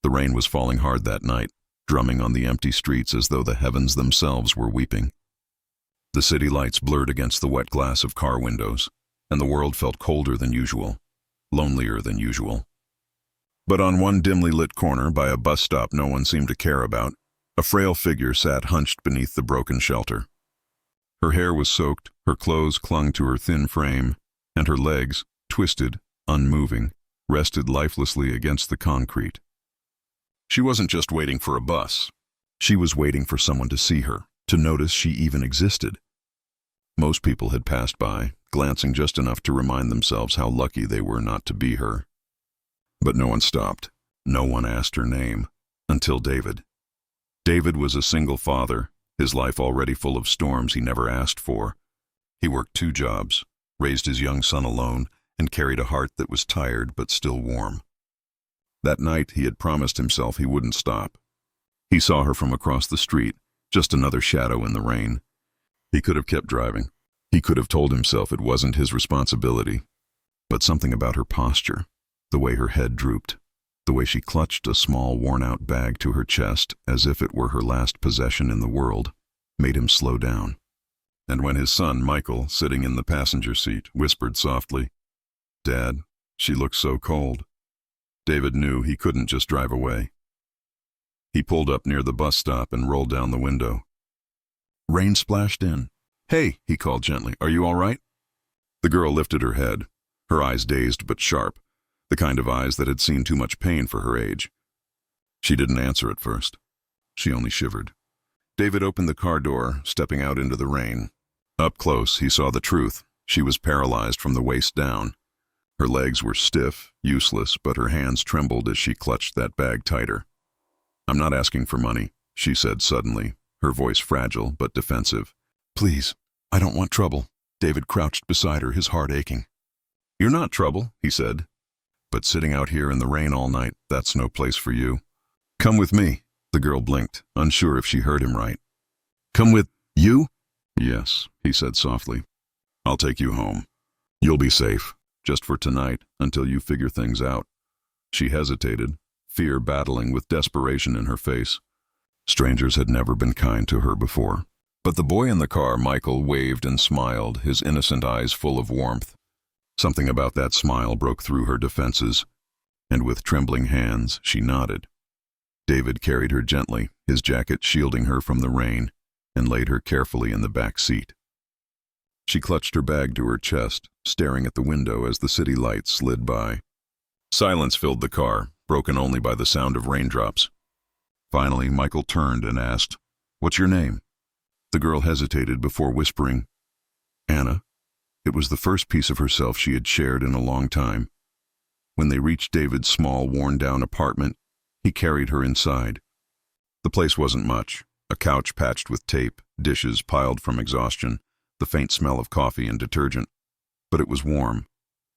The rain was falling hard that night, drumming on the empty streets as though the heavens themselves were weeping. The city lights blurred against the wet glass of car windows, and the world felt colder than usual, lonelier than usual. But on one dimly lit corner by a bus stop no one seemed to care about, a frail figure sat hunched beneath the broken shelter. Her hair was soaked, her clothes clung to her thin frame, and her legs, twisted, unmoving, rested lifelessly against the concrete. She wasn't just waiting for a bus. She was waiting for someone to see her, to notice she even existed. Most people had passed by, glancing just enough to remind themselves how lucky they were not to be her. But no one stopped. No one asked her name. Until David. David was a single father, his life already full of storms he never asked for. He worked 2 jobs, raised his young son alone, and carried a heart that was tired but still warm. That night he had promised himself he wouldn't stop. He saw her from across the street, just another shadow in the rain. He could have kept driving. He could have told himself it wasn't his responsibility. But something about her posture, the way her head drooped, the way she clutched a small worn-out bag to her chest as if it were her last possession in the world, made him slow down. And when his son, Michael, sitting in the passenger seat, whispered softly, "Dad, she looks so cold," David knew he couldn't just drive away. He pulled up near the bus stop and rolled down the window. Rain splashed in. "Hey," he called gently, "are you all right?" The girl lifted her head, her eyes dazed but sharp, the kind of eyes that had seen too much pain for her age. She didn't answer at first. She only shivered. David opened the car door, stepping out into the rain. Up close, he saw the truth. She was paralyzed from the waist down. Her legs were stiff, useless, but her hands trembled as she clutched that bag tighter. "I'm not asking for money," she said suddenly, her voice fragile but defensive. "Please, I don't want trouble." David crouched beside her, his heart aching. "You're not trouble," he said. "But sitting out here in the rain all night, that's no place for you." "Come with me." The girl blinked, unsure if she heard him right. "Come with you?" "Yes," he said softly. "I'll take you home. You'll be safe, just for tonight, until you figure things out." She hesitated, fear battling with desperation in her face. Strangers had never been kind to her before. But the boy in the car, Michael, waved and smiled, his innocent eyes full of warmth. Something about that smile broke through her defenses, and with trembling hands, she nodded. David carried her gently, his jacket shielding her from the rain, and laid her carefully in the back seat. She clutched her bag to her chest, staring at the window as the city lights slid by. Silence filled the car, broken only by the sound of raindrops. Finally, Michael turned and asked, "What's your name?" The girl hesitated before whispering, "Anna." It was the first piece of herself she had shared in a long time. When they reached David's small, worn-down apartment, he carried her inside. The place wasn't much, a couch patched with tape, dishes piled from exhaustion, the faint smell of coffee and detergent. But it was warm.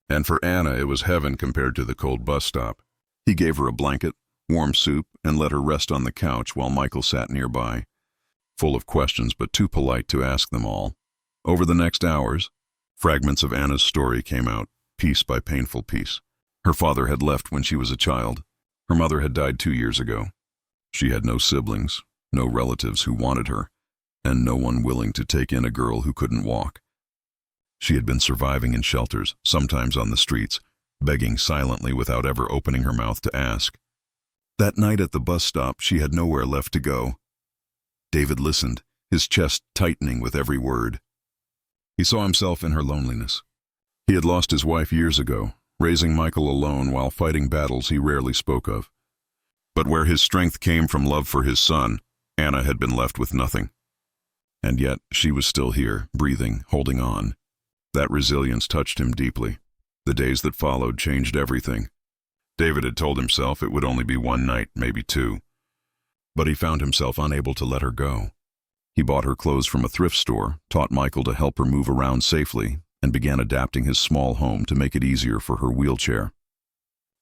And for Anna, it was heaven compared to the cold bus stop. He gave her a blanket, warm soup, and let her rest on the couch while Michael sat nearby, full of questions but too polite to ask them all. Over the next hours, fragments of Anna's story came out, piece by painful piece. Her father had left when she was a child. Her mother had died 2 years ago. She had no siblings, no relatives who wanted her, and no one willing to take in a girl who couldn't walk. She had been surviving in shelters, sometimes on the streets, begging silently without ever opening her mouth to ask. That night at the bus stop, she had nowhere left to go. David listened, his chest tightening with every word. He saw himself in her loneliness. He had lost his wife years ago, raising Michael alone while fighting battles he rarely spoke of. But where his strength came from love for his son, Anna had been left with nothing. And yet, she was still here, breathing, holding on. That resilience touched him deeply. The days that followed changed everything. David had told himself it would only be 1 night, maybe 2. But he found himself unable to let her go. He bought her clothes from a thrift store, taught Michael to help her move around safely, and began adapting his small home to make it easier for her wheelchair.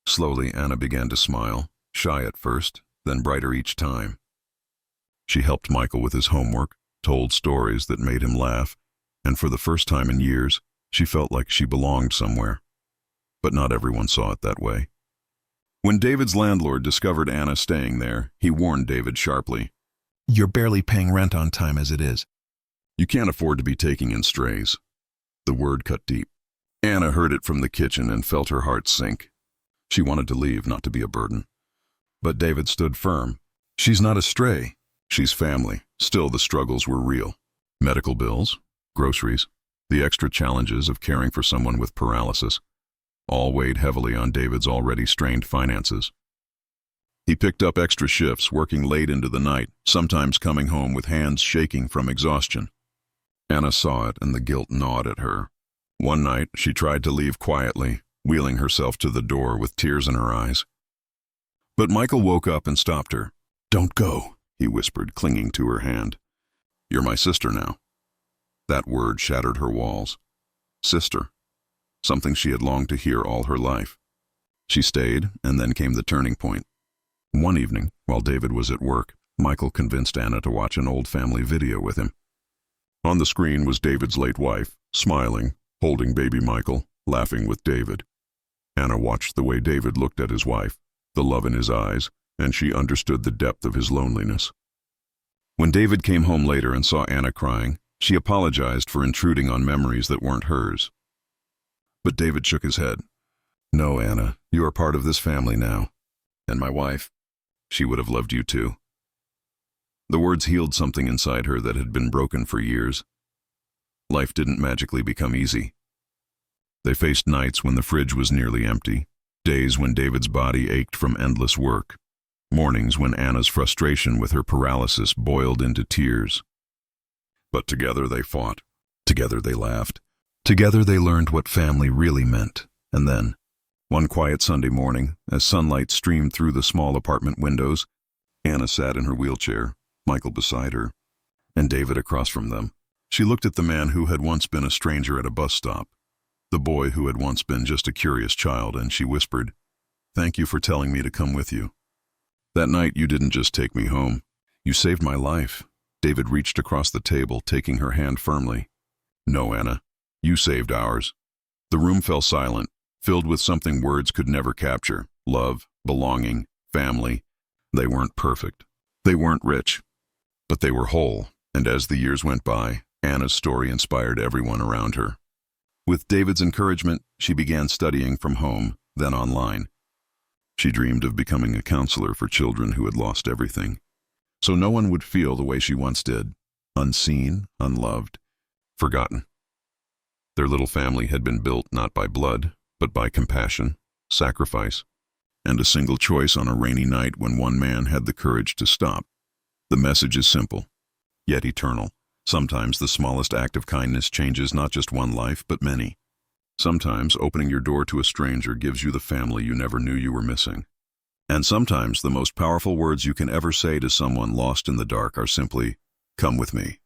Slowly, Anna began to smile, shy at first, then brighter each time. She helped Michael with his homework, told stories that made him laugh, and for the first time in years, she felt like she belonged somewhere. But not everyone saw it that way. When David's landlord discovered Anna staying there, he warned David sharply. You're barely paying rent on time as it is. You can't afford to be taking in strays. The word cut deep. Anna heard it from the kitchen and felt her heart sink. She wanted to leave, not to be a burden. But David stood firm. She's not a stray. She's family. Still, the struggles were real. Medical bills, groceries, the extra challenges of caring for someone with paralysis, all weighed heavily on David's already strained finances. He picked up extra shifts, working late into the night, sometimes coming home with hands shaking from exhaustion. Anna saw it, and the guilt gnawed at her. One night, she tried to leave quietly, wheeling herself to the door with tears in her eyes. But Michael woke up and stopped her. "Don't go," he whispered, clinging to her hand. "You're my sister now." That word shattered her walls. Sister. Something she had longed to hear all her life. She stayed, and then came the turning point. One evening, while David was at work, Michael convinced Anna to watch an old family video with him. On the screen was David's late wife, smiling, holding baby Michael, laughing with David. Anna watched the way David looked at his wife, the love in his eyes, and she understood the depth of his loneliness. When David came home later and saw Anna crying, she apologized for intruding on memories that weren't hers. But David shook his head. "No, Anna, you are part of this family now. And my wife, she would have loved you too." The words healed something inside her that had been broken for years. Life didn't magically become easy. They faced nights when the fridge was nearly empty, days when David's body ached from endless work, mornings when Anna's frustration with her paralysis boiled into tears. But together they fought. Together they laughed. Together they learned what family really meant. And then, one quiet Sunday morning, as sunlight streamed through the small apartment windows, Anna sat in her wheelchair, Michael beside her, and David across from them. She looked at the man who had once been a stranger at a bus stop, the boy who had once been just a curious child, and she whispered, "Thank you for telling me to come with you. That night you didn't just take me home. You saved my life." David reached across the table, taking her hand firmly. "No, Anna, you saved ours." The room fell silent, filled with something words could never capture: love, belonging, family. They weren't perfect. They weren't rich. But they were whole, and as the years went by, Anna's story inspired everyone around her. With David's encouragement, she began studying from home, then online. She dreamed of becoming a counselor for children who had lost everything, so no one would feel the way she once did, unseen, unloved, forgotten. Their little family had been built not by blood, but by compassion, sacrifice, and a single choice on a rainy night when one man had the courage to stop. The message is simple, yet eternal. Sometimes the smallest act of kindness changes not just one life, but many. Sometimes opening your door to a stranger gives you the family you never knew you were missing. And sometimes the most powerful words you can ever say to someone lost in the dark are simply, "Come with me."